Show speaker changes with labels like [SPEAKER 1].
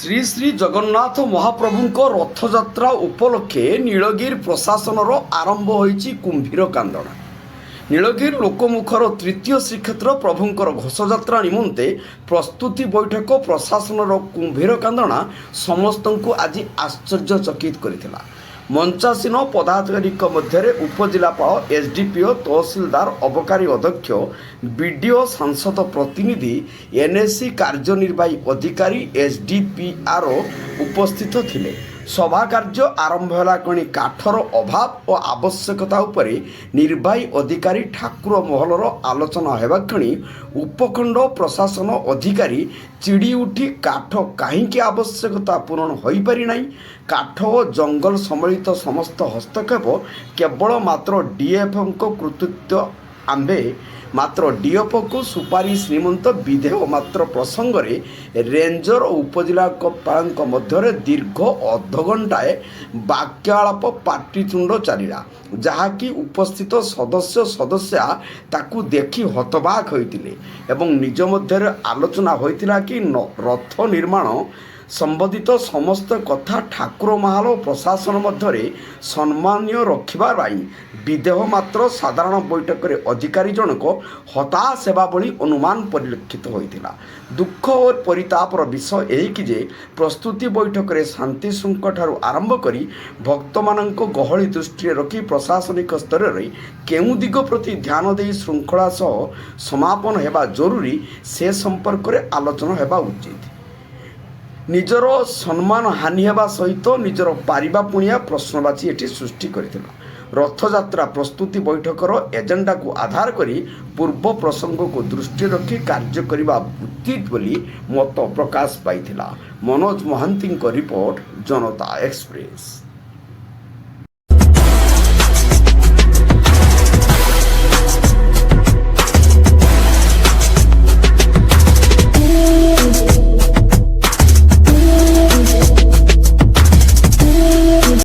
[SPEAKER 1] ଶ୍ରୀ ଶ୍ରୀ ଜଗନ୍ନାଥ ମହାପ୍ରଭୁଙ୍କ ରଥଯାତ୍ରା ଉପଲକ୍ଷେ ନୀଳଗିରି ପ୍ରଶାସନର ଆରମ୍ଭ ହୋଇଛି କୁମ୍ଭୀର କାନ୍ଦଣା। ନୀଳଗିରି ଲୋକମୁଖର ତୃତୀୟ ଶ୍ରୀକ୍ଷେତ୍ର ପ୍ରଭୁଙ୍କର ଘୋଷଯାତ୍ରା ନିମନ୍ତେ ପ୍ରସ୍ତୁତି ବୈଠକ ପ୍ରଶାସନର କୁମ୍ଭୀର କାନ୍ଦଣା ସମସ୍ତଙ୍କୁ ଆଜି ଆଶ୍ଚର୍ଯ୍ୟଚକିତ କରିଥିଲା। ମଞ୍ଚାସୀନ ପଦାଧିକାରୀଙ୍କ ମଧ୍ୟରେ ଉପଜିଲ୍ଲାପାଳ, ଏସ୍ଡିପିଓ, ତହସିଲଦାର, ଅବକାରୀ ଅଧ୍ୟକ୍ଷ, ବିଡିଓ, ସାଂସଦ ପ୍ରତିନିଧି, ଏନ୍ଏସି କାର୍ଯ୍ୟନିର୍ବାହୀ ଅଧିକାରୀ, ଏସ୍ଡିପିଆର୍ଓ ଉପସ୍ଥିତ ଥିଲେ। ସଭା କାର୍ଯ୍ୟ ଆରମ୍ଭ ହେଲା କଣି କାଠର ଅଭାବ ଓ ଆବଶ୍ୟକତା ଉପରେ ନିର୍ବାହୀ ଅଧିକାରୀ ଠାକୁର ମହଲର ଆଲୋଚନା ହେବା କ୍ଷଣି ଉପଖଣ୍ଡ ପ୍ରଶାସନ ଅଧିକାରୀ ଚିଡ଼ି ଉଠି କାଠ କାହିଁକି ଆବଶ୍ୟକତା ପୂରଣ ହୋଇପାରି ନାହିଁ, କାଠ ଓ ଜଙ୍ଗଲ ସମ୍ବଳିତ ସମସ୍ତ ହସ୍ତକ୍ଷେପ କେବଳ ମାତ୍ର ଡିଏଫ୍ଓଙ୍କ କୃତିତ୍ୱ, ଆମ୍ଭେ ମାତ୍ର ଡିଏଫ୍ଓକୁ ସୁପାରିଶ ନିମନ୍ତ ବିଧେୟ ମାତ୍ର ପ୍ରସଙ୍ଗରେ ରେଞ୍ଜର ଓ ଉପଜିଲ୍ଲାପାଳଙ୍କ ମଧ୍ୟରେ ଦୀର୍ଘ ଅଧଘଣ୍ଟାଏ ବାକ୍ୟାଳାପ ପାଟିତୁଣ୍ଡ ଚାଲିଲା, ଯାହାକି ଉପସ୍ଥିତ ସଦସ୍ୟା ତାକୁ ଦେଖି ହତବାକ୍ ହୋଇଥିଲେ ଏବଂ ନିଜ ମଧ୍ୟରେ ଆଲୋଚନା ହୋଇଥିଲା କି ରଥ ନିର୍ମାଣ ସମ୍ବନ୍ଧିତ ସମସ୍ତ କଥା ଠାକୁର ମହଲ ଓ ପ୍ରଶାସନ ମଧ୍ୟରେ ସମ୍ମାନୀୟ ରଖିବା ପାଇଁ ବିଧେୟ ମାତ୍ର ସାଧାରଣ ବୈଠକରେ ଅଧିକାରୀ ଜଣକ ହତାଶ ହେବା ଭଳି ଅନୁମାନ ପରିଲକ୍ଷିତ ହୋଇଥିଲା। ଦୁଃଖ ଓ ପରିତାପର ବିଷୟ ଏହିକି ଯେ ପ୍ରସ୍ତୁତି ବୈଠକରେ ଶାନ୍ତି ଶୃଙ୍ଖଳାଠାରୁ ଆରମ୍ଭ କରି ଭକ୍ତମାନଙ୍କ ଗହଳି ଦୃଷ୍ଟିରେ ରଖି ପ୍ରଶାସନିକ ସ୍ତରରେ କେଉଁ ଦିଗ ପ୍ରତି ଧ୍ୟାନ ଦେଇ ଶୃଙ୍ଖଳା ସହ ସମାପନ ହେବା ଜରୁରୀ ସେ ସମ୍ପର୍କରେ ଆଲୋଚନା ହେବା ଉଚିତ। ନିଜର ସମ୍ମାନ ହାନି ହେବା ସହିତ ନିଜର ପାରିବା ପୁଣିଆ ପ୍ରଶ୍ନବାଚୀ ଏଠି ସୃଷ୍ଟି କରିଥିଲା। ରଥଯାତ୍ରା ପ୍ରସ୍ତୁତି ବୈଠକର ଏଜେଣ୍ଡାକୁ ଆଧାର କରି ପୂର୍ବ ପ୍ରସଙ୍ଗକୁ ଦୃଷ୍ଟିରେ ରଖି କାର୍ଯ୍ୟ କରିବା ଉଚିତ ବୋଲି ମତ ପ୍ରକାଶ ପାଇଥିଲା। ମନୋଜ ମହାନ୍ତିଙ୍କ ରିପୋର୍ଟ, ଜନତା ଏକ୍ସପ୍ରେସ।